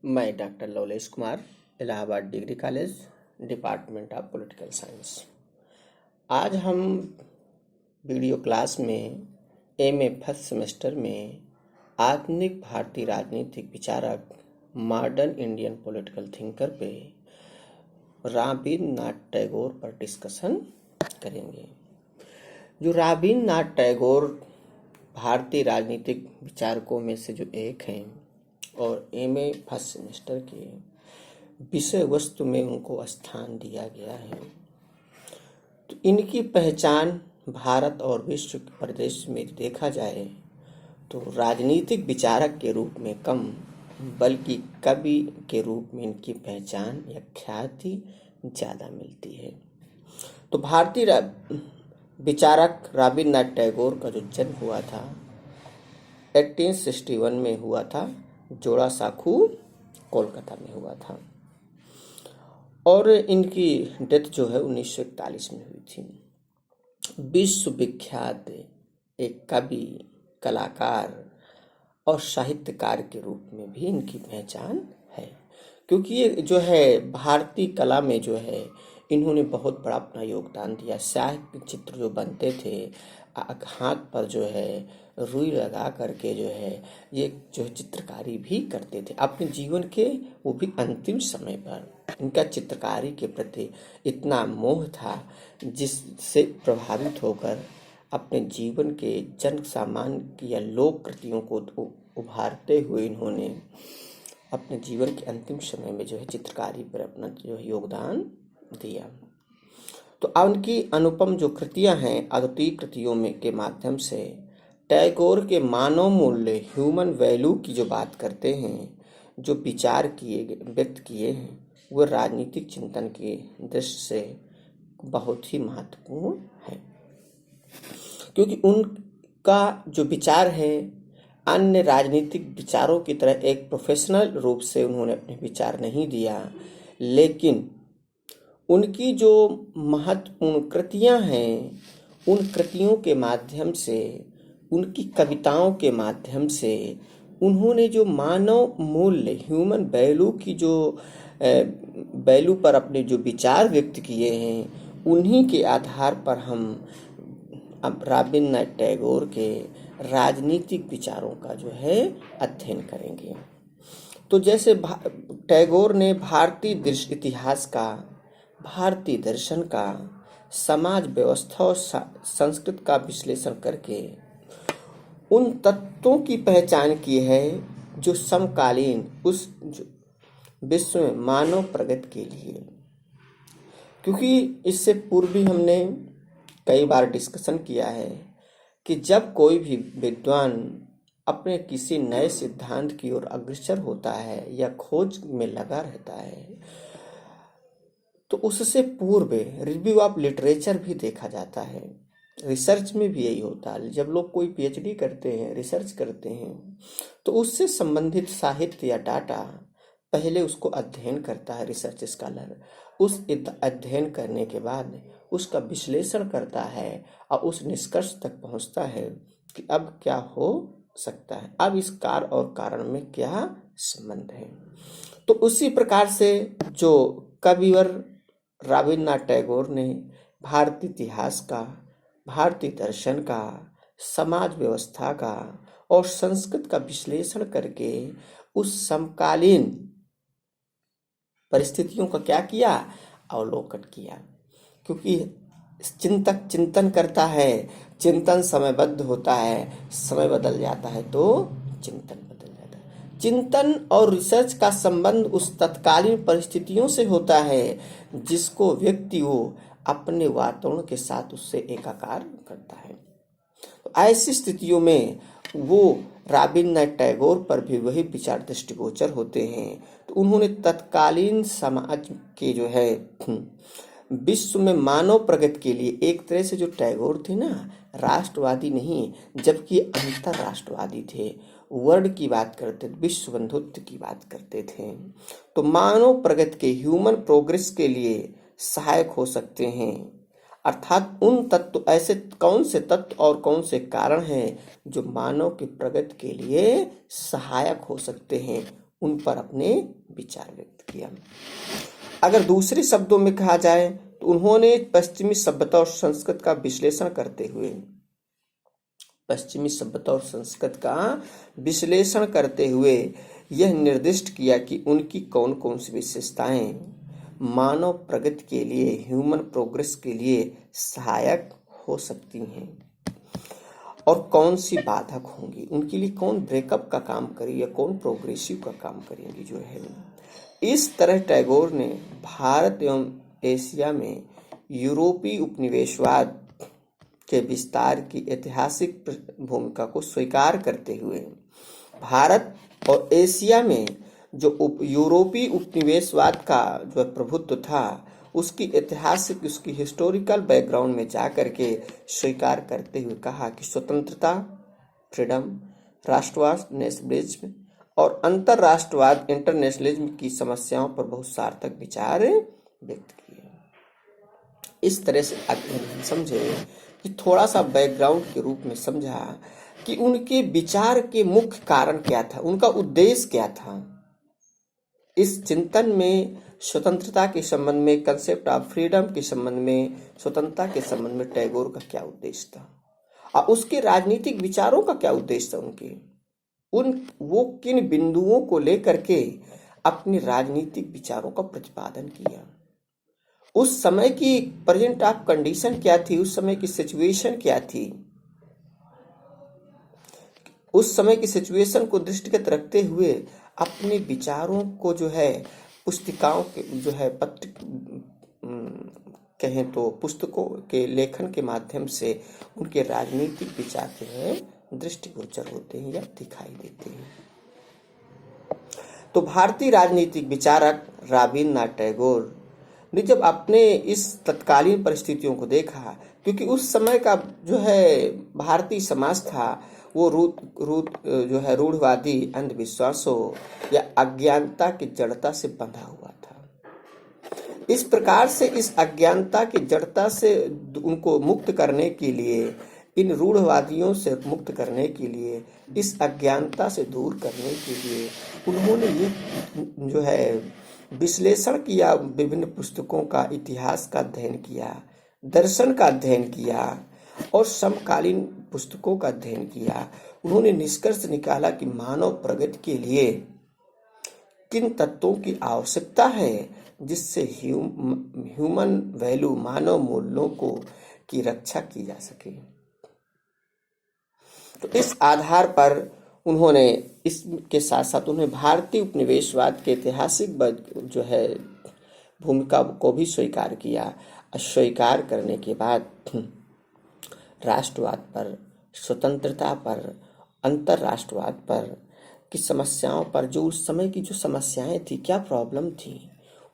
मैं doctor Lavlesh Kumar, Allahabad degree college, department of political science. आज हम वीडियो क्लास में एमए फर्स्ट सेमेस्टर में आधुनिक भारतीय राजनीतिक विचारक, मॉडर्न इंडियन पॉलिटिकल थिंकर पे रवींद्रनाथ टैगोर पर डिस्कशन करेंगे। जो रवींद्रनाथ टैगोर भारतीय राजनीतिक विचारकों में से जो एक हैं और एमए फर्स्ट सेमेस्टर के विषय वस्तु में उनको स्थान दिया गया है। तो इनकी पहचान भारत और विश्व के परिदृश्य में देखा जाए तो राजनीतिक विचारक के रूप में कम, बल्कि कवि के रूप में इनकी पहचान या ख्याति ज़्यादा मिलती है। तो भारतीय विचारक रवींद्रनाथ टैगोर का जो जन्म हुआ था 1861 में हुआ था, जोड़ा साखू कोलकाता में हुआ था, और इनकी डेथ जो है 1941 में हुई थी। विश्व विख्यात एक कवि, कलाकार और साहित्यकार के रूप में भी इनकी पहचान है, क्योंकि ये जो है भारतीय कला में जो है इन्होंने बहुत बड़ा अपना योगदान दिया। साहित्य चित्र जो बनते थे, हाथ पर जो है रुई लगा करके जो है ये जो चित्रकारी भी करते थे अपने जीवन के, वो भी अंतिम समय पर इनका चित्रकारी के प्रति इतना मोह था जिससे प्रभावित होकर अपने जीवन के जन सामान्य या लोक कृतियों को उभारते हुए इन्होंने अपने जीवन के अंतिम समय में जो है चित्रकारी पर अपना जो है योगदान दिया। तो उनकी अनुपम जो कृतियां हैं, अद्वितीय कृतियों में के माध्यम से टैगोर के मानव मूल्य, ह्यूमन वैल्यू की जो बात करते हैं, जो विचार व्यक्त किए हैं, वो राजनीतिक चिंतन के दृष्टि से बहुत ही महत्वपूर्ण है, क्योंकि उनका जो विचार है अन्य राजनीतिक विचारों की तरह एक प्रोफेशनल रूप से उन्होंने अपने विचार नहीं दिया, लेकिन उनकी जो महत्वपूर्ण कृतियां हैं, उन कृतियों के माध्यम से, उनकी कविताओं के माध्यम से उन्होंने जो मानव मूल्य, ह्यूमन वैल्यू की जो वैल्यू पर अपने जो विचार व्यक्त किए हैं, उन्हीं के आधार पर हम अब रवींद्रनाथ टैगोर के राजनीतिक विचारों का जो है अध्ययन करेंगे। तो जैसे टैगोर ने भारतीय इतिहास का, भारतीय दर्शन का, समाज व्यवस्था और संस्कृति का विश्लेषण करके उन तत्वों की पहचान की है जो समकालीन उस विश्व में मानव प्रगति के लिए, क्योंकि इससे पूर्व भी हमने कई बार डिस्कशन किया है कि जब कोई भी विद्वान अपने किसी नए सिद्धांत की ओर अग्रसर होता है या खोज में लगा रहता है, तो उससे पूर्व रिव्यू ऑफ लिटरेचर भी देखा जाता है। रिसर्च में भी यही होता है। जब लोग कोई पीएचडी करते हैं, रिसर्च करते हैं, तो उससे संबंधित साहित्य या डाटा पहले उसको अध्ययन करता है रिसर्च स्कॉलर। उस अध्ययन करने के बाद उसका विश्लेषण करता है और उस निष्कर्ष तक पहुंचता है कि अब क्या हो सकता है, अब इस कार्य और कारण में क्या संबंध है। तो उसी प्रकार से जो कविवर रवींद्रनाथ टैगोर ने भारतीय इतिहास का, भारतीय दर्शन का, समाज व्यवस्था का और संस्कृति का विश्लेषण करके उस समकालीन परिस्थितियों का क्या किया, अवलोकन किया। क्योंकि चिंतक चिंतन करता है, चिंतन समयबद्ध होता है, समय बदल जाता है तो चिंतन बदल जाता है। चिंतन और रिसर्च का संबंध उस तत्कालीन परिस्थितियों से होता है जिसको व्यक्ति वो अपने वातावरण के साथ उससे एकाकार करता है। तो ऐसी स्थितियों में वो रवींद्रनाथ टैगोर पर भी वही विचार दृष्टिगोचर होते हैं। तो उन्होंने तत्कालीन समाज के जो है विश्व में मानव प्रगति के लिए, एक तरह से जो टैगोर थे ना, राष्ट्रवादी नहीं जबकि अंतरराष्ट्रवादी थे, वर्ल्ड की बात करते थे, विश्व बंधुत्व की बात करते थे। तो मानव प्रगति के, ह्यूमन प्रोग्रेस के लिए सहायक हो सकते हैं, अर्थात उन तत्व, ऐसे कौन से तत्व और कौन से कारण हैं जो मानव की प्रगति के लिए सहायक हो सकते हैं, उन पर अपने विचार व्यक्त किया। अगर दूसरे शब्दों में कहा जाए तो उन्होंने पश्चिमी सभ्यता और संस्कृत का विश्लेषण करते हुए यह निर्दिष्ट किया कि उनकी कौन कौन सी विशेषताएं मानव प्रगति के लिए, ह्यूमन प्रोग्रेस के लिए सहायक हो सकती हैं और कौन सी बाधक होंगी। उनके लिए कौन ब्रेकअप का काम करेगा, कौन प्रोग्रेसिव का काम करेंगी जो है। इस तरह टैगोर ने भारत एवं एशिया में यूरोपीय उपनिवेशवाद के विस्तार की ऐतिहासिक भूमिका को स्वीकार करते हुए भारत और एशिया में जो यूरोपीय उपनिवेशवाद का जो प्रभुत्व था उसकी ऐतिहासिक, उसकी हिस्टोरिकल बैकग्राउंड में जाकर के स्वीकार करते हुए कहा कि स्वतंत्रता, फ्रीडम, राष्ट्रवाद, नेशनलिज्म और अंतरराष्ट्रवाद, इंटरनेशनलिज्म की समस्याओं पर बहुत सार्थक विचार व्यक्त किए। इस तरह से समझे कि थोड़ा सा बैकग्राउंड के रूप में समझा कि उनके विचार के मुख्य कारण क्या था, उनका उद्देश्य क्या था। इस चिंतन में स्वतंत्रता के संबंध में, कंसेप्ट ऑफ फ्रीडम के संबंध में, स्वतंत्रता के संबंध में टैगोर का क्या उद्देश्य था और उसके राजनीतिक विचारों का क्या उद्देश्य था। वो किन बिंदुओं को लेकर के अपने राजनीतिक विचारों का प्रतिपादन किया। उस समय की प्रेजेंट ऑफ कंडीशन क्या थी, उस समय की सिचुएशन क्या थी, उस समय की सिचुएशन को दृष्टिगत रखते हुए अपने विचारों को जो है पुस्तिकाओं के जो है कहें तो पुस्तकों के लेखन के माध्यम से उनके राजनीतिक विचार जो है दृष्टिगोचर होते हैं या दिखाई देते हैं। तो भारतीय राजनीतिक विचारक रवींद्रनाथ टैगोर ने जब अपने इस तत्कालीन परिस्थितियों को देखा, क्योंकि उस समय का जो है भारतीय समाज था वो रूढ़वादी अंधविश्वासों या अज्ञानता की जड़ता से बंधा हुआ था। इस प्रकार से इस अज्ञानता की जड़ता से उनको मुक्त करने के लिए, इन रूढ़वादियों से मुक्त करने के लिए, इस अज्ञानता से दूर करने के लिए उन्होंने ये जो है विश्लेषण किया, विभिन्न पुस्तकों का, इतिहास का अध्ययन किया, दर्शन का अध्ययन किया और समकालीन पुस्तकों का अध्ययन किया। उन्होंने निष्कर्ष निकाला कि मानव प्रगति के लिए किन तत्वों की आवश्यकता है जिससे ह्यूमन वैल्यू, मानव मूल्यों की रक्षा की जा सके। तो इस आधार पर उन्होंने इसके साथ साथ उन्हें भारतीय उपनिवेशवाद के ऐतिहासिक जो है भूमिका को भी स्वीकार किया। स्वीकार करने के बाद राष्ट्रवाद पर, स्वतंत्रता पर, अंतरराष्ट्रवाद पर की समस्याओं पर, जो उस समय की जो समस्याएं थी, क्या प्रॉब्लम थी,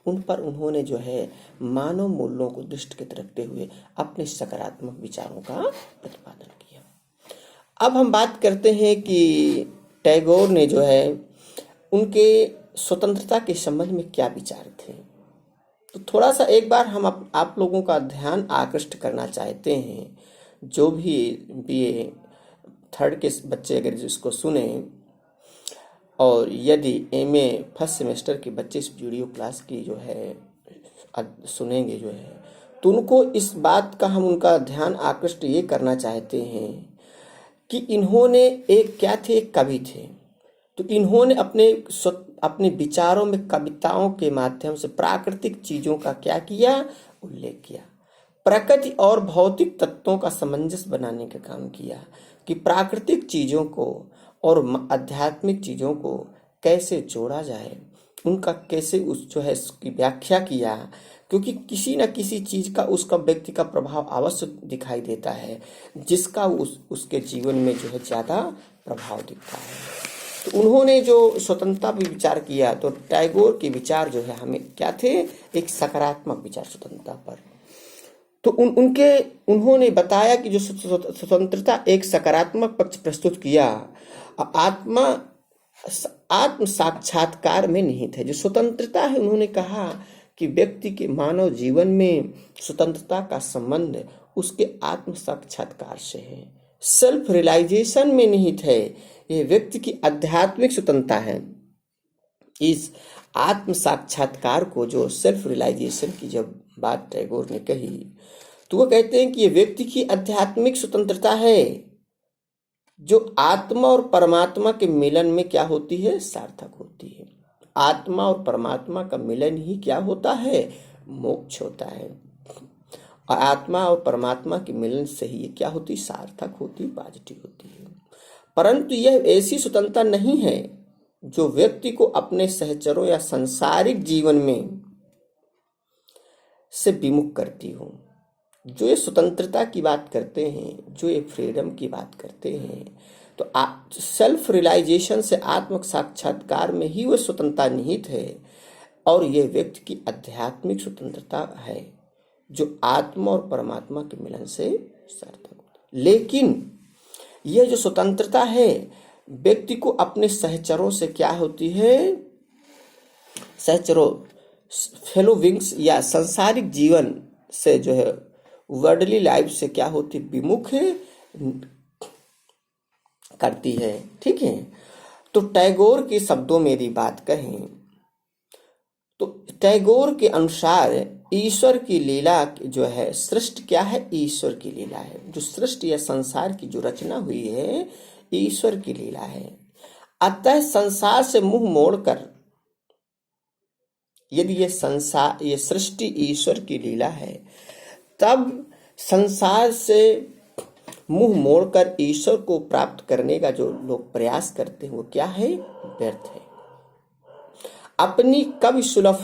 उन पर उन्होंने जो है मानव मूल्यों को दृष्टिगत रखते हुए अपने सकारात्मक विचारों का प्रतिपादन किया। अब हम बात करते हैं कि टैगोर ने जो है उनके स्वतंत्रता के संबंध में क्या विचार थे। तो थोड़ा सा एक बार हम आप लोगों का ध्यान आकृष्ट करना चाहते हैं। जो भी BA 3rd के बच्चे अगर जिसको सुने और यदि MA 1st सेमेस्टर के बच्चे इस वीडियो क्लास की जो है सुनेंगे जो है, तो उनको इस बात का हम उनका ध्यान आकृष्ट ये करना चाहते हैं कि इन्होंने क्या थे, एक कवि थे। तो इन्होंने अपने विचारों में कविताओं के माध्यम से प्राकृतिक चीजों का क्या किया, उल्लेख किया। प्रकृति और भौतिक तत्वों का सामंजस्य बनाने का काम किया कि प्राकृतिक चीजों को और आध्यात्मिक चीजों को कैसे जोड़ा जाए, उनका कैसे जो है उसकी व्याख्या किया। क्योंकि किसी न किसी चीज का उसका व्यक्ति का प्रभाव अवश्य दिखाई देता है जिसका उसके जीवन में जो है ज्यादा प्रभाव दिखता है। तो उन्होंने जो स्वतंत्रता पर विचार किया, तो टैगोर के विचार जो है हमें क्या थे, एक सकारात्मक विचार स्वतंत्रता पर। तो उन्होंने बताया कि जो स्वतंत्रता एक सकारात्मक पक्ष प्रस्तुत किया, आत्म साक्षात्कार में निहित है। जो स्वतंत्रता है, उन्होंने कहा कि व्यक्ति के मानव जीवन में स्वतंत्रता का संबंध उसके आत्म साक्षात्कार से है, सेल्फ रियलाइजेशन में निहित है। यह व्यक्ति की आध्यात्मिक स्वतंत्रता है। इस आत्म साक्षात्कार को, जो सेल्फ रियलाइजेशन की जब बात टैगोर ने कही, तो वो कहते हैं कि ये व्यक्ति की आध्यात्मिक स्वतंत्रता है, जो आत्मा और परमात्मा के मिलन में क्या होती है, सार्थक होती है। आत्मा और परमात्मा का मिलन ही क्या होता है, मोक्ष होता है। और आत्मा और परमात्मा के मिलन से ही ये क्या होती, सार्थक होती, पॉजिटिव होती है। परंतु यह ऐसी स्वतंत्रता नहीं है जो व्यक्ति को अपने सहचरों या सांसारिक जीवन में से विमुख करती हो। जो ये स्वतंत्रता की बात करते हैं, जो ये फ्रीडम की बात करते हैं, तो सेल्फ रियलाइजेशन से आत्म साक्षात्कार में ही वह स्वतंत्रता निहित है। और यह व्यक्ति की आध्यात्मिक स्वतंत्रता है, जो आत्मा और परमात्मा के मिलन से सार्थक होती है। लेकिन यह जो स्वतंत्रता है, व्यक्ति को अपने सहचरों से क्या होती है, सहचरों, फेलो विंग्स या सांसारिक जीवन से, जो है वर्ल्डली लाइफ से क्या होती, विमुख करती है। ठीक है। तो टैगोर के शब्दों में यदि बात कहें तो टैगोर के अनुसार ईश्वर की लीला जो है, सृष्टि क्या है, ईश्वर की लीला है। जो सृष्टि या संसार की जो रचना हुई है, ईश्वर की लीला है। अतः संसार से मुंह मोड़कर, यदि ये सृष्टि ईश्वर की लीला है, तब संसार से मुंह मोड़कर ईश्वर को प्राप्त करने का जो लोग प्रयास करते हैं, वो क्या है, व्यर्थ है। अपनी कवि सुलभ,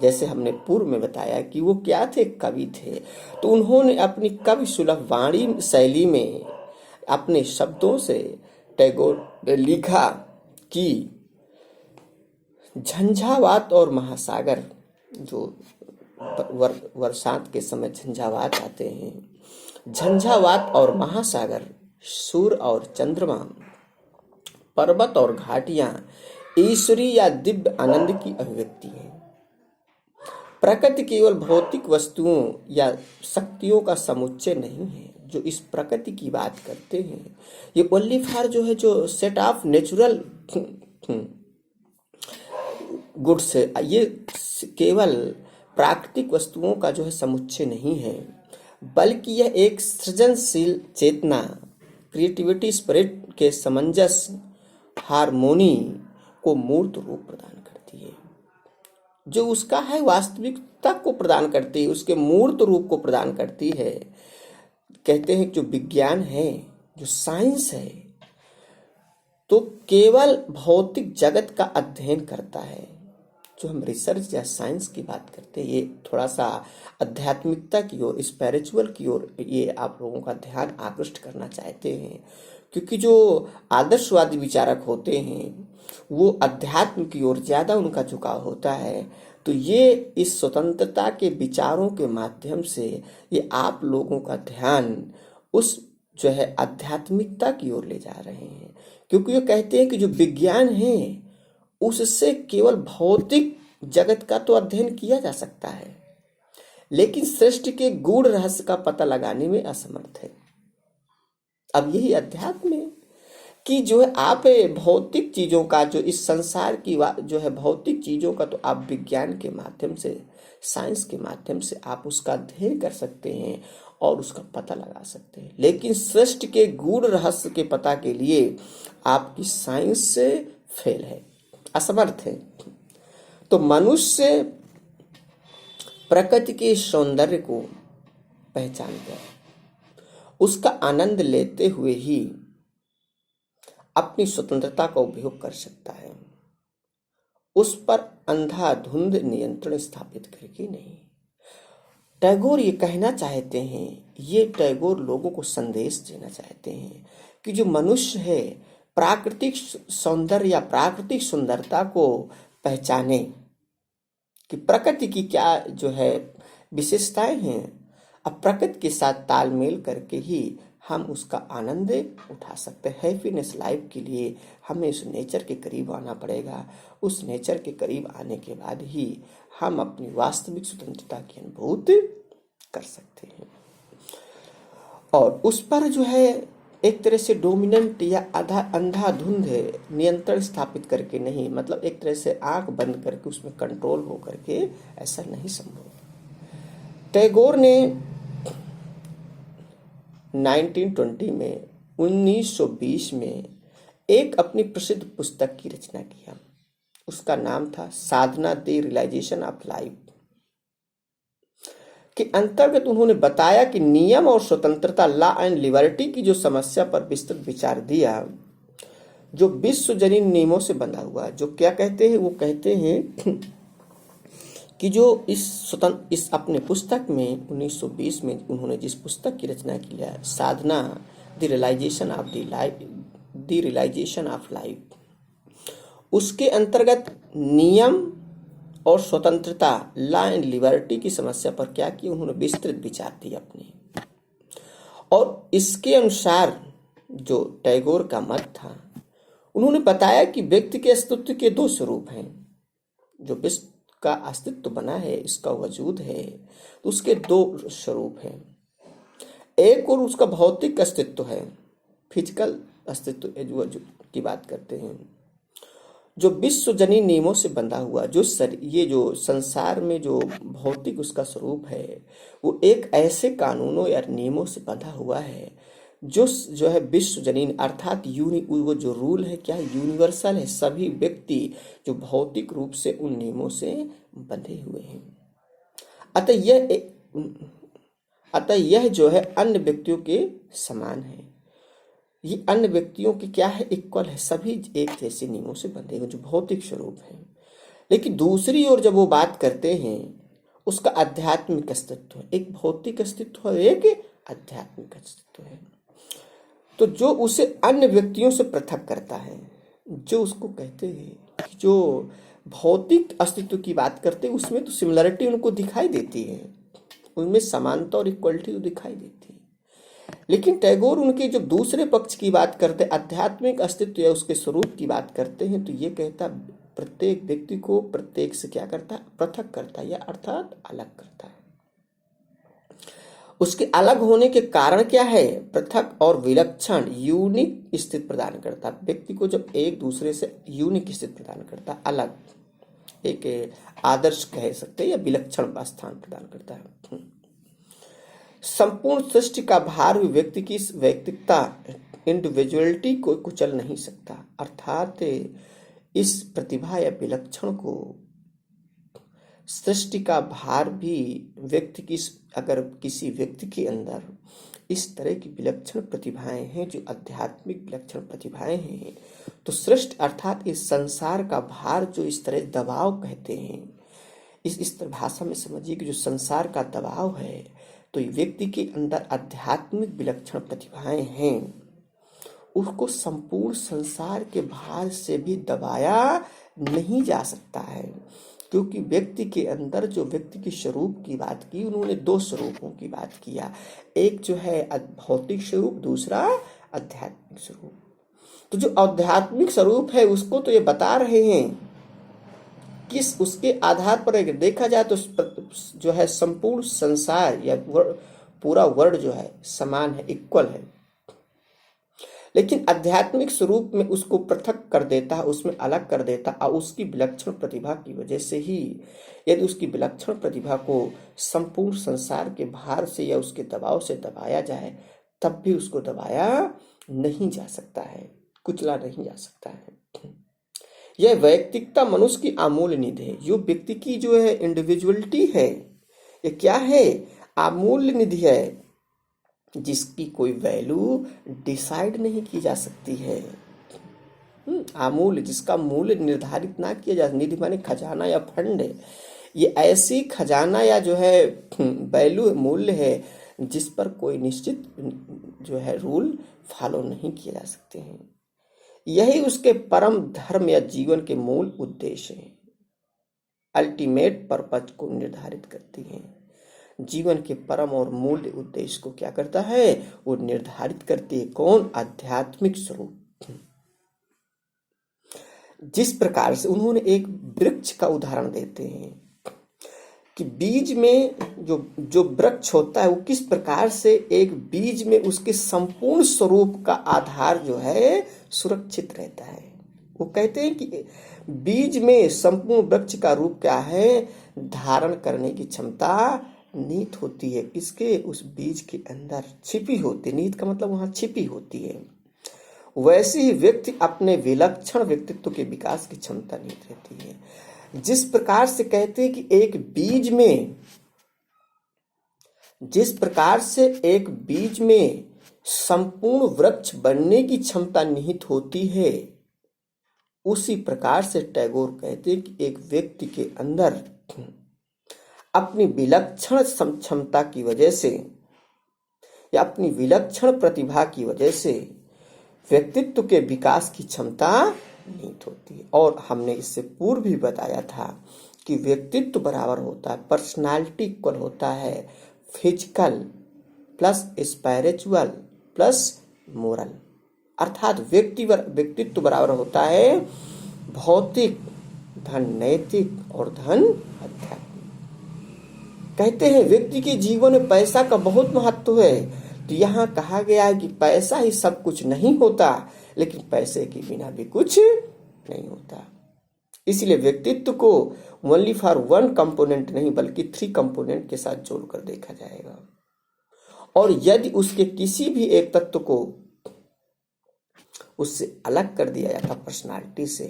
जैसे हमने पूर्व में बताया कि वो क्या थे, कवि थे, तो उन्होंने अपनी कवि सुलभ वाणी शैली में अपने शब्दों से टैगोर ने लिखा कि झंझावात और महासागर, जो वर्षांत के समय झंझावात आते हैं, झंझावात और महासागर, सूर्य और चंद्रमा, पर्वत और घाटियां ईश्वरी या दिव्य आनंद की अभिव्यक्ति है। प्रकृति केवल भौतिक वस्तुओं या शक्तियों का समुच्चय नहीं है जो इस प्रकृति की बात करते हैं। ये ओनली फॉर जो है, जो सेट ऑफ नेचुरल गुड्स है, ये केवल प्राकृतिक वस्तुओं का जो है समुच्चय नहीं है, बल्कि यह एक सृजनशील चेतना, क्रिएटिविटी स्पिरिट के सामंजस्य, हार्मोनी को मूर्त रूप प्रदान करती है। जो उसका है वास्तविकता को प्रदान करती है, उसके मूर्त रूप को प्रदान करती है। कहते हैं जो विज्ञान है, जो साइंस है, तो केवल भौतिक जगत का अध्ययन करता है। जो हम रिसर्च या साइंस की बात करते हैं, ये थोड़ा सा आध्यात्मिकता की ओर, स्पिरिचुअल की ओर ये आप लोगों का ध्यान आकृष्ट करना चाहते हैं, क्योंकि जो आदर्शवादी विचारक होते हैं वो अध्यात्म की ओर ज्यादा उनका झुकाव होता है। तो ये इस स्वतंत्रता के विचारों के माध्यम से ये आप लोगों का ध्यान उस जो है आध्यात्मिकता की ओर ले जा रहे हैं, क्योंकि ये कहते हैं कि जो विज्ञान है उससे केवल भौतिक जगत का तो अध्ययन किया जा सकता है, लेकिन सृष्टि के गूढ़ रहस्य का पता लगाने में असमर्थ है। अब यही अध्यात्म है कि जो है आप भौतिक चीजों का, जो इस संसार की जो है भौतिक चीजों का, तो आप विज्ञान के माध्यम से, साइंस के माध्यम से आप उसका अध्ययन कर सकते हैं और उसका पता लगा सकते हैं, लेकिन सृष्टि के गूढ़ रहस्य के पता के लिए आपकी साइंस से फेल है, असमर्थ है। तो मनुष्य प्रकृति के सौंदर्य को पहचान कर उसका आनंद लेते हुए ही अपनी स्वतंत्रता का उपयोग कर सकता है, उस पर अंधाधुंध नियंत्रण स्थापित करके नहीं। टैगोर ये कहना चाहते हैं, ये टैगोर लोगों को संदेश देना चाहते हैं कि जो मनुष्य है प्राकृतिक सौंदर्य या प्राकृतिक सुंदरता को पहचाने कि प्रकृति की क्या जो है विशेषताएं हैं। अब प्रकृति के साथ तालमेल करके ही हम उसका आनंद उठा सकते हैं। हैप्पीनेस लाइफ के लिए हमें उस नेचर के करीब आना पड़ेगा। उस नेचर के करीब आने के बाद ही हम अपनी वास्तविक स्वतंत्रता की अनुभूति कर सकते हैं। और उस पर जो है एक तरह से डोमिनेंट या अंधाधुंध नियंत्रण स्थापित करके नहीं, मतलब एक तरह से आंख बंद करके उसमें कंट्रोल हो करके, ऐसा नहीं संभव। टैगोर ने 1920 में एक अपनी प्रसिद्ध पुस्तक की रचना किया। उसका नाम था साधना द रियलाइजेशन ऑफ लाइफ। के अंतर्गत उन्होंने बताया कि नियम और स्वतंत्रता, लॉ एंड लिबर्टी की जो समस्या पर विस्तृत विचार दिया, जो विश्वजनीन नियमों से बंधा हुआ है। जो क्या कहते हैं, वो कहते हैं कि जो इस अपने पुस्तक में 1920 में उन्होंने जिस पुस्तक की रचना की है, साधना द रियलाइजेशन ऑफ लाइफ, उसके अंतर्गत नियम और स्वतंत्रता, लॉ एंड लिबर्टी की समस्या पर क्या किया, उन्होंने विस्तृत विचार दिया अपने। और इसके अनुसार जो टैगोर का मत था, उन्होंने बताया कि व्यक्ति के अस्तित्व के दो स्वरूप हैं। जो विश्व का अस्तित्व बना है, इसका वजूद है, तो उसके दो स्वरूप हैं। एक और उसका भौतिक अस्तित्व है, फिजिकल अस्तित्व जो की बात करते हैं, जो विश्वजनीन नियमों से बंधा हुआ, ये जो संसार में जो भौतिक उसका स्वरूप है, वो एक ऐसे कानूनों या नियमों से बंधा हुआ है जो है विश्वजनीन, अर्थात वो जो रूल है क्या है, यूनिवर्सल है। सभी व्यक्ति जो भौतिक रूप से उन नियमों से बंधे हुए हैं। अतः यह जो है अन्य व्यक्तियों के समान है। ये अन्य व्यक्तियों की क्या है, इक्वल है, सभी एक जैसे नियमों से बंधे हुए जो भौतिक स्वरूप है। लेकिन दूसरी ओर जब वो बात करते हैं, उसका आध्यात्मिक अस्तित्व है। एक भौतिक अस्तित्व है, एक आध्यात्मिक अस्तित्व है। तो जो उसे अन्य व्यक्तियों से पृथक करता है, जो उसको कहते हैं, जो भौतिक अस्तित्व की बात करते हैं, उसमें तो सिमिलरिटी उनको दिखाई देती है, उनमें समानता और इक्वलिटी दिखाई देती है। लेकिन टैगोर उनके जब दूसरे पक्ष की बात करते, आध्यात्मिक अस्तित्व या उसके स्वरूप की बात करते हैं, तो ये कहता प्रत्येक व्यक्ति को प्रत्येक से क्या करता है, पृथक करता है, या अर्थात अलग करता है। उसके अलग होने के कारण क्या है, पृथक और विलक्षण यूनिक स्थिति प्रदान करता है। व्यक्ति को जब एक दूसरे से यूनिक स्थिति प्रदान करता है, अलग एक आदर्श कह सकते हैं या विलक्षण स्थान प्रदान करता है। संपूर्ण सृष्टि का भार भी व्यक्ति की व्यक्तिगता, इंडिविजुअलिटी को कुचल नहीं सकता। अर्थात इस प्रतिभा या विलक्षण को, सृष्टि का भार भी व्यक्ति की, अगर किसी व्यक्ति के अंदर इस तरह की विलक्षण प्रतिभाएं हैं, जो आध्यात्मिक विलक्षण प्रतिभाएं हैं, तो सृष्टि अर्थात इस संसार का भार, जो इस तरह दबाव कहते हैं, इस तरह भाषा में समझिए कि जो संसार का दबाव है, तो व्यक्ति के अंदर आध्यात्मिक विलक्षण प्रतिभाएं हैं, उसको संपूर्ण संसार के भार से भी दबाया नहीं जा सकता है। क्योंकि व्यक्ति के अंदर जो व्यक्ति के स्वरूप की बात की, उन्होंने दो स्वरूपों की बात किया, एक जो है भौतिक स्वरूप, दूसरा आध्यात्मिक स्वरूप। तो जो आध्यात्मिक स्वरूप है, उसको तो ये बता रहे हैं किस उसके आधार पर अगर देखा जाए तो जो है संपूर्ण संसार या पूरा वर्ल्ड जो है समान है, इक्वल है। लेकिन आध्यात्मिक स्वरूप में उसको पृथक कर देता है, उसमें अलग कर देता है, और उसकी विलक्षण प्रतिभा की वजह से ही, यदि उसकी विलक्षण प्रतिभा को संपूर्ण संसार के भार से या उसके दबाव से दबाया जाए, तब भी उसको दबाया नहीं जा सकता है, कुचला नहीं जा सकता है। यह वैयक्तिकता मनुष्य की अमूल्य निधि है। जो व्यक्ति की जो है इंडिविजुअलिटी है, ये क्या है, अमूल्य निधि है, जिसकी कोई वैल्यू डिसाइड नहीं की जा सकती है। अमूल्य, जिसका मूल्य निर्धारित ना किया जा, निधि माने खजाना या फंड है। ये ऐसी खजाना या जो है वैल्यू, मूल्य है, जिस पर कोई निश्चित जो है रूल फॉलो नहीं किए जा सकते हैं। यही उसके परम धर्म या जीवन के मूल उद्देश्य है, अल्टीमेट पर्पज को निर्धारित करती है। जीवन के परम और मूल उद्देश्य को क्या करता है, वो निर्धारित करती है। कौन, आध्यात्मिक स्वरूप। जिस प्रकार से उन्होंने एक वृक्ष का उदाहरण देते हैं कि बीज में जो जो वृक्ष होता है वो किस प्रकार से एक बीज में उसके संपूर्ण स्वरूप का आधार जो है सुरक्षित रहता है। वो कहते हैं कि बीज में संपूर्ण वृक्ष का रूप क्या है, धारण करने की क्षमता नीत होती है। किसके? उस बीज के अंदर छिपी होती है। नीत का मतलब वहां छिपी होती है। वैसे ही व्यक्ति अपने विलक्षण व्यक्तित्व के विकास की क्षमता नीत रहती है। जिस प्रकार से कहते हैं कि एक बीज में, जिस प्रकार से एक बीज में संपूर्ण वृक्ष बनने की क्षमता निहित होती है, उसी प्रकार से टैगोर कहते हैं कि एक व्यक्ति के अंदर अपनी विलक्षण क्षमता की वजह से या अपनी विलक्षण प्रतिभा की वजह से व्यक्तित्व के विकास की क्षमता निहित होती है। और हमने इससे पूर्व भी बताया था कि व्यक्तित्व बराबर होता है, पर्सनालिटी इक्वल होता है physical plus spiritual plus moral, अर्थात व्यक्तित्व बराबर होता है भौतिक धन नैतिक और धन आध्यात्मिक। कहते हैं व्यक्ति के जीवन में पैसा का बहुत महत्व है, तो यहाँ कहा गया है कि पैसा ही सब कुछ नहीं होता, लेकिन पैसे के बिना भी कुछ नहीं होता। इसलिए व्यक्तित्व को ओनली फॉर वन कंपोनेंट नहीं बल्कि 3 कंपोनेंट के साथ जोड़कर देखा जाएगा। और यदि उसके किसी भी एक तत्व को उससे अलग कर दिया जाता पर्सनालिटी से,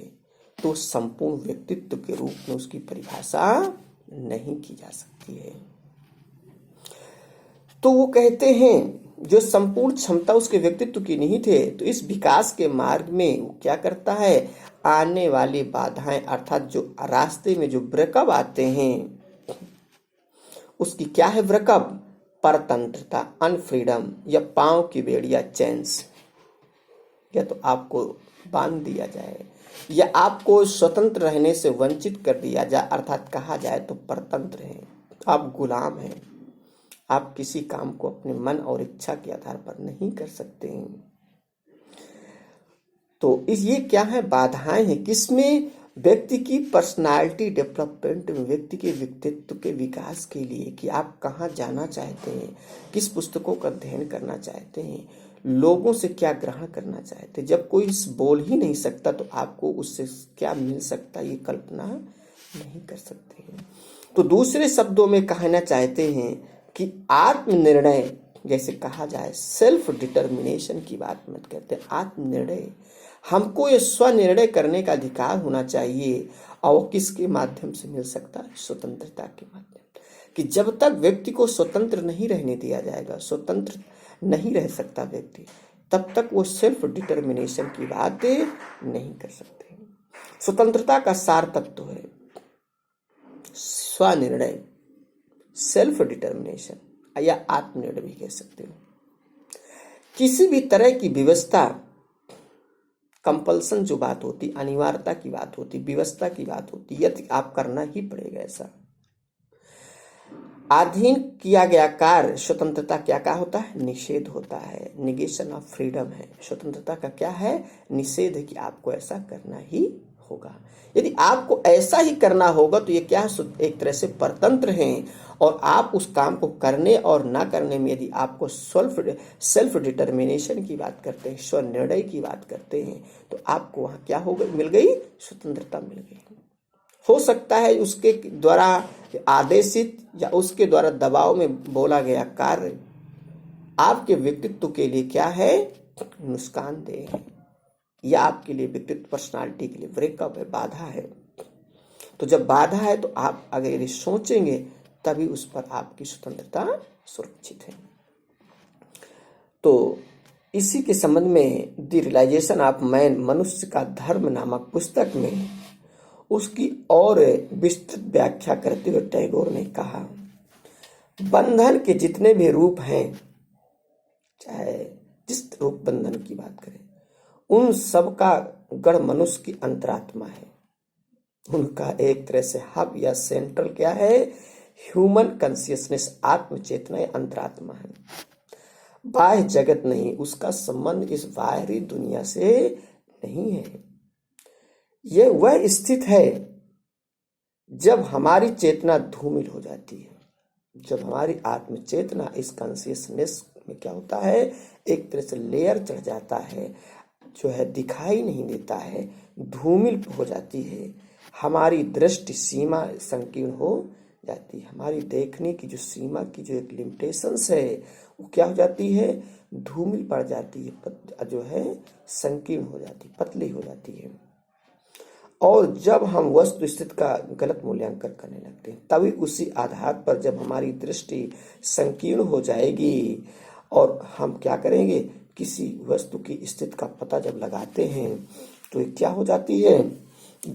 तो संपूर्ण व्यक्तित्व के रूप में उसकी परिभाषा नहीं की जा सकती है। तो वो कहते हैं जो संपूर्ण क्षमता उसके व्यक्तित्व की निहित है, तो इस विकास के मार्ग में वो क्या करता है, आने वाली बाधाएं अर्थात जो रास्ते में जो ब्रेकअप आते हैं, उसकी क्या है ब्रेकअप, परतंत्रता अनफ्रीडम या पांव की बेड़िया चेंस, या तो आपको बांध दिया जाए या आपको स्वतंत्र रहने से वंचित कर दिया जाए, अर्थात कहा जाए तो परतंत्र हैं, आप गुलाम हैं, आप किसी काम को अपने मन और इच्छा के आधार पर नहीं कर सकते हैं। तो ये क्या है, बाधाएं हैं किसमें, व्यक्ति की पर्सनालिटी डेवलपमेंट में, व्यक्ति के व्यक्तित्व के विकास के लिए कि आप कहाँ जाना चाहते हैं, किस पुस्तकों का अध्ययन करना चाहते हैं, लोगों से क्या ग्रहण करना चाहते हैं। जब कोई बोल ही नहीं सकता तो आपको उससे क्या मिल सकता है, ये कल्पना नहीं कर सकते हैं। तो दूसरे शब्दों में कहना चाहते हैं कि आत्मनिर्णय, जैसे कहा जाए सेल्फ डिटर्मिनेशन की बात मत करते हैं, आत्मनिर्णय, हमको ये स्वनिर्णय करने का अधिकार होना चाहिए। और किसके माध्यम से मिल सकता है, स्वतंत्रता के माध्यम, कि जब तक व्यक्ति को स्वतंत्र नहीं रहने दिया जाएगा, स्वतंत्र नहीं रह सकता व्यक्ति, तब तक वो सेल्फ डिटर्मिनेशन की बात नहीं कर सकते। स्वतंत्रता का सार तत्व है स्वनिर्णय, सेल्फ डिटर्मिनेशन या आत्मनिर्णय भी कह सकते हो। किसी भी तरह की व्यवस्था, कंपल्सन जो बात होती, अनिवार्यता की बात होती, व्यवस्था की बात होती, यदि आप करना ही पड़ेगा ऐसा। अधीन किया गया कार्य, स्वतंत्रता क्या होता है, निषेध होता है, निगेशन ऑफ फ्रीडम है। स्वतंत्रता का क्या है, निषेध है कि आपको ऐसा करना ही होगा। यदि आपको ऐसा ही करना होगा तो ये क्या है, एक तरह से परतंत्र हैं, और आप उस काम को करने और ना करने में यदि आपको सेल्फ डिटर्मिनेशन की बात करते हैं, स्वनिर्णय की बात करते हैं, तो आपको वहां क्या हो गई, मिल गई, स्वतंत्रता मिल गई। हो सकता है उसके द्वारा आदेशित या उसके द्वारा दबाव में बोला गया कार्य आपके व्यक्तित्व के लिए क्या है, नुकसानदेह है, या आपके लिए व्यक्तित्व पर्सनालिटी के लिए ब्रेकअप है, बाधा है। तो जब बाधा है तो आप अगर ये सोचेंगे तभी उस पर आपकी स्वतंत्रता सुरक्षित है। तो इसी के संबंध में द रियलाइजेशन ऑफ मैन, मनुष्य का धर्म नामक पुस्तक में उसकी और विस्तृत व्याख्या करते हुए टैगोर ने कहा, बंधन के जितने भी रूप हैं, चाहे जिस रूप बंधन की बात करें, उन सब का गढ़ मनुष्य की अंतरात्मा है। उनका एक तरह से हब या सेंट्रल क्या है, ह्यूमन कॉन्शियसनेस, आत्म चेतना अंतरात्मा है, बाह्य जगत नहीं। उसका संबंध इस बाहरी दुनिया से नहीं है। यह वह स्थित है जब हमारी चेतना धूमिल हो जाती है, जब हमारी आत्म चेतना इस कॉन्शियसनेस में क्या होता है, एक तरह से लेयर चढ़ जाता है, जो है दिखाई नहीं देता है, धूमिल हो जाती है, हमारी दृष्टि सीमा संकीर्ण हो जाती है, हमारी देखने की जो सीमा की जो एक लिमिटेशंस है वो क्या हो जाती है, धूमिल पड़ जाती है, जो है संकीर्ण हो जाती, पतली हो जाती है। और जब हम वस्तु स्थिति का गलत मूल्यांकन करने लगते हैं, तभी उसी आधार पर जब हमारी दृष्टि संकीर्ण हो जाएगी और हम क्या करेंगे, किसी वस्तु की स्थिति का पता जब लगाते हैं तो ये क्या हो जाती है,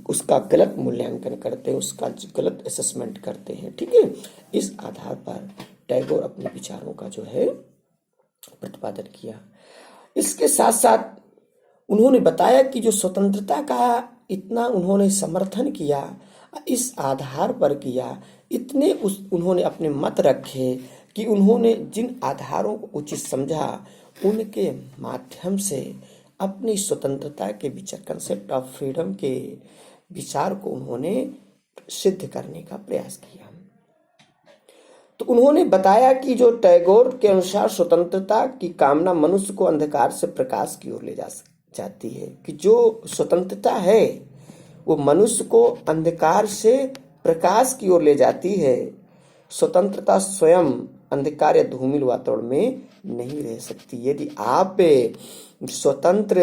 उसका गलत मूल्यांकन करते हैं, उसका गलत असेसमेंट करते हैं। ठीक है, इस आधार पर टैगोर अपने विचारों का जो है प्रतिपादन किया। इसके साथ साथ उन्होंने बताया कि जो स्वतंत्रता का इतना उन्होंने समर्थन किया, इस आधार पर किया, इतने उन्होंने अपने मत रखे कि उन्होंने जिन आधारों को उचित समझा उनके माध्यम से अपनी स्वतंत्रता के विचार, कंसेप्ट ऑफ फ्रीडम के विचार को उन्होंने सिद्ध करने का प्रयास किया। तो उन्होंने बताया कि जो टैगोर के अनुसार स्वतंत्रता की कामना मनुष्य को अंधकार से प्रकाश की ओर ले जाती है, कि जो स्वतंत्रता है वो मनुष्य को अंधकार से प्रकाश की ओर ले जाती है। स्वतंत्रता स्वयं अंधकार या धूमिल वातावरण में नहीं रह सकती। यदि आप स्वतंत्र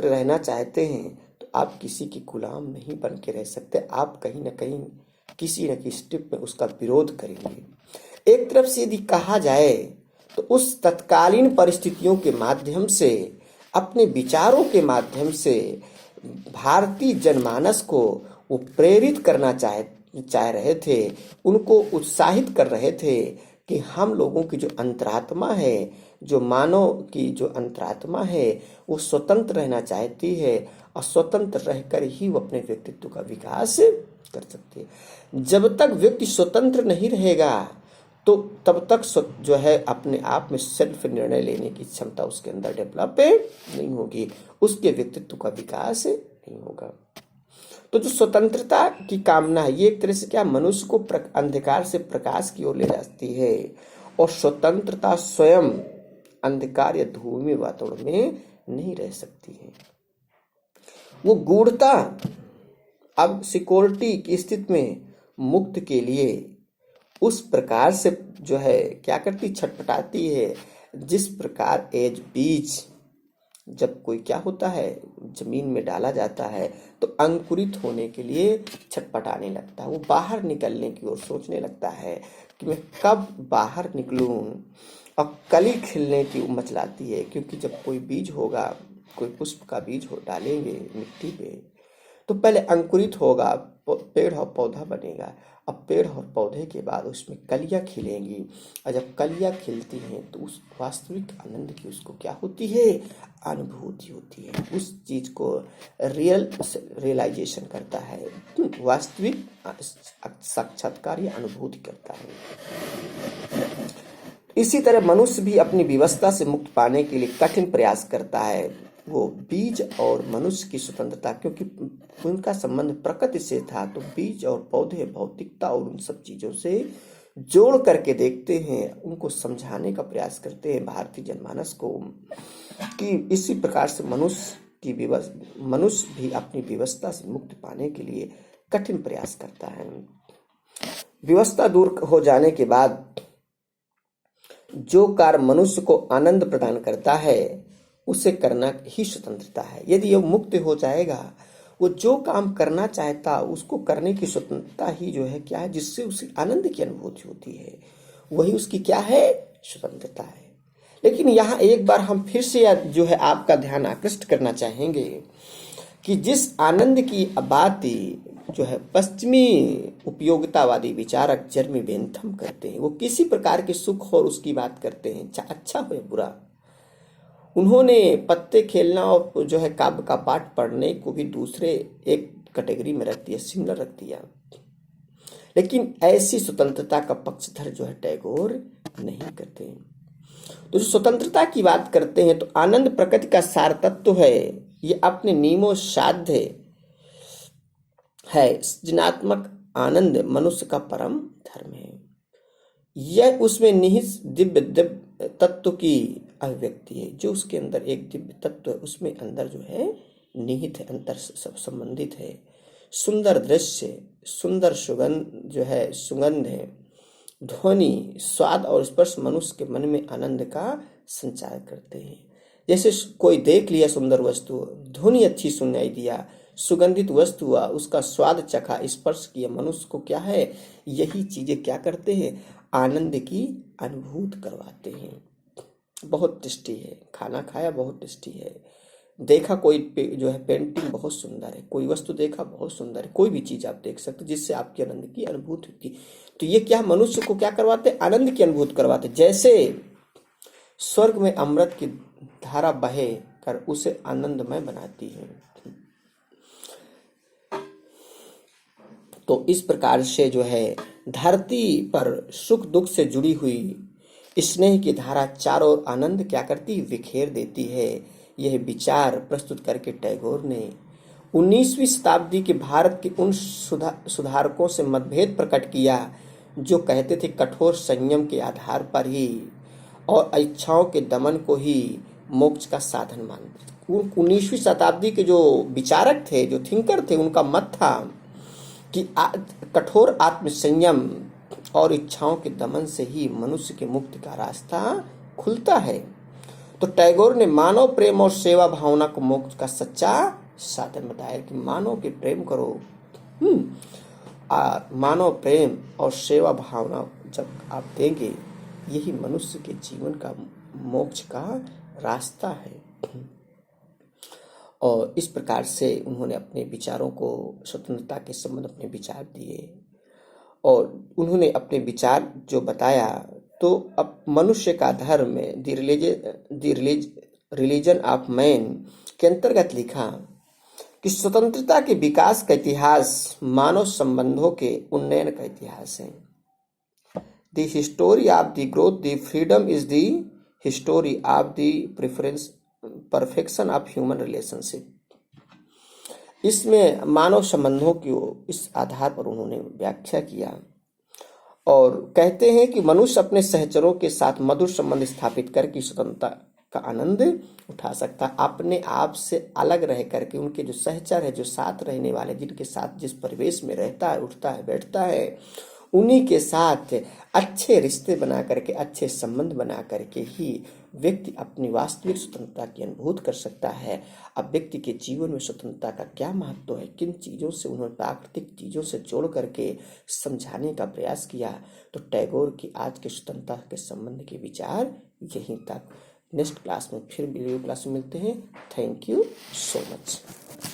रहना चाहते हैं तो आप किसी की गुलाम नहीं बन के रह सकते, आप कहीं ना कहीं किसी न किसी स्टेप में उसका विरोध करेंगे। एक तरफ से यदि कहा जाए तो उस तत्कालीन परिस्थितियों के माध्यम से, अपने विचारों के माध्यम से भारतीय जनमानस को वो प्रेरित करना चाह रहे थे, उनको उत्साहित कर रहे थे कि हम लोगों की जो अंतरात्मा है, जो मानव की जो अंतरात्मा है, वो स्वतंत्र रहना चाहती है और स्वतंत्र रहकर ही वो अपने व्यक्तित्व का विकास कर सकती है। जब तक व्यक्ति स्वतंत्र नहीं रहेगा तो तब तक जो है अपने आप में सेल्फ निर्णय लेने की क्षमता उसके अंदर डेवलप नहीं होगी, उसके व्यक्तित्व का विकास नहीं होगा। तो जो स्वतंत्रता की कामना है ये एक तरह से क्या मनुष्य को अंधकार से प्रकाश की ओर ले जाती है, और स्वतंत्रता स्वयं अंधकार या धूमिल वातावरण में नहीं रह सकती है। वो गूढ़ता अब सिक्योरिटी की स्थिति में मुक्त के लिए उस प्रकार से जो है क्या करती, छटपटाती है, जिस प्रकार एज बीज जब कोई क्या होता है जमीन में डाला जाता है तो अंकुरित होने के लिए छटपटाने लगता है, वो बाहर निकलने की ओर सोचने लगता है कि मैं कब बाहर निकलूं, और कली खिलने की मचलाती है। क्योंकि जब कोई बीज होगा, कोई पुष्प का बीज डालेंगे मिट्टी पे तो पहले अंकुरित होगा, पेड़ और पौधा बनेगा, अब पेड़ और पौधे के बाद उसमें कलियां खिलेंगी, और जब कलियां खिलती हैं तो उस वास्तविक आनंद की उसको क्या होती है, अनुभूति होती है, उस चीज को रियलाइजेशन करता है, वास्तविक साक्षात्कार या अनुभूति करता है। इसी तरह मनुष्य भी अपनी विवशता से मुक्त पाने के लिए कठिन प्रयास करता है। वो बीज और मनुष्य की स्वतंत्रता, क्योंकि उनका संबंध प्रकृति से था, तो बीज और पौधे भौतिकता और उन सब चीजों से जोड़ करके देखते हैं, उनको समझाने का प्रयास करते हैं भारतीय जनमानस को कि इसी प्रकार से मनुष्य भी अपनी विवशता से मुक्ति पाने के लिए कठिन प्रयास करता है। विवशता दूर हो जाने के बाद जो कार्य मनुष्य को आनंद प्रदान करता है उसे करना ही स्वतंत्रता है। यदि यह मुक्त हो जाएगा, वो जो काम करना चाहता उसको करने की स्वतंत्रता ही जो है क्या है, जिससे उसे आनंद की अनुभूति होती है, वही उसकी क्या है, स्वतंत्रता है। लेकिन यहाँ एक बार हम फिर से जो है आपका ध्यान आकृष्ट करना चाहेंगे कि जिस आनंद की बात जो है पश्चिमी उपयोगितावादी विचारक जर्मी बेंथम करते हैं, वो किसी प्रकार के सुख और उसकी बात करते हैं, चाहे अच्छा हो या बुरा। उन्होंने पत्ते खेलना और जो है काव्य का पाठ पढ़ने को भी दूसरे एक कैटेगरी में रख दिया, सिमिलर रख दिया। लेकिन ऐसी स्वतंत्रता का पक्षधर जो है टैगोर नहीं करते। तो जो स्वतंत्रता की बात करते हैं तो आनंद प्रकृति का सार तत्व है, ये अपने नियमों साध्य है। सृजनात्मक आनंद मनुष्य का परम धर्म है। यह उसमें निहित दिव्य दिव्य तत्व की अभिव्यक्ति है। जो उसके अंदर एक दिव्य तत्व है, उसमें अंदर जो है निहित है, अंतर सब संबंधित है। सुंदर दृश्य, सुंदर सुगंध जो है, सुगंध है, ध्वनि, स्वाद और स्पर्श मनुष्य के मन में आनंद का संचार करते हैं। जैसे कोई देख लिया सुंदर वस्तु, ध्वनि अच्छी सुनाई दिया, सुगंधित वस्तु हुआ, उसका स्वाद चखा, स्पर्श किया, मनुष्य को क्या है, यही चीजें क्या करते हैं, आनंद की अनुभूति करवाते हैं। बहुत टेस्टी है, खाना खाया बहुत टेस्टी है, देखा कोई जो है पेंटिंग बहुत सुंदर है, कोई वस्तु देखा बहुत सुंदर है, कोई भी चीज आप देख सकते हो जिससे आपकी आनंद की अनुभूति होती। तो ये क्या मनुष्य को क्या करवाते, आनंद की अनुभूति करवाते। जैसे स्वर्ग में अमृत की धारा बहे कर उसे आनंदमय बनाती है। तो इस प्रकार से जो है धरती पर सुख दुख से जुड़ी हुई स्नेह की धारा चारों ओर आनंद क्या करती, बिखेर देती है। यह विचार प्रस्तुत करके टैगोर ने 19वीं शताब्दी के भारत के उन सुधारकों से मतभेद प्रकट किया जो कहते थे कठोर संयम के आधार पर ही और इच्छाओं के दमन को ही मोक्ष का साधन मानते। 19वीं शताब्दी के जो विचारक थे, जो थिंकर थे, उनका मत था कि कठोर आत्मसंयम और इच्छाओं के दमन से ही मनुष्य के मुक्ति का रास्ता खुलता है। तो टैगोर ने मानव प्रेम और सेवा भावना को मोक्ष का सच्चा साधन बताया कि मानव के प्रेम करो। मानव प्रेम और सेवा भावना जब आप देंगे, यही मनुष्य के जीवन का मोक्ष का रास्ता है। और इस प्रकार से उन्होंने अपने विचारों को, स्वतंत्रता के संबंध अपने विचार दिए और उन्होंने अपने विचार जो बताया, तो अब मनुष्य का धर्म में रिलीजन ऑफ मैन के अंतर्गत लिखा कि स्वतंत्रता के विकास का इतिहास मानव संबंधों के उन्नयन का इतिहास है। The history of the growth the freedom is the history of the perfection of human relationship. इसमें मानव संबंधों की इस आधार पर उन्होंने व्याख्या किया और कहते हैं कि मनुष्य अपने सहचरों के साथ मधुर संबंध स्थापित करके स्वतंत्रता का आनंद उठा सकता, अपने आप से अलग रह करके। उनके जो सहचर है, जो साथ रहने वाले, जिनके साथ जिस परिवेश में रहता है, उठता है, बैठता है, उन्हीं के साथ अच्छे रिश्ते बना करके, अच्छे संबंध बना करके ही व्यक्ति अपनी वास्तविक स्वतंत्रता की अनुभूति कर सकता है। अब व्यक्ति के जीवन में स्वतंत्रता का क्या महत्व है, किन चीज़ों से उन्होंने प्राकृतिक चीज़ों से जोड़ करके समझाने का प्रयास किया। तो टैगोर की आज के स्वतंत्रता के संबंध के विचार यहीं तक। नेक्स्ट क्लास में फिर वीडियो क्लास में मिलते हैं। Thank you so much.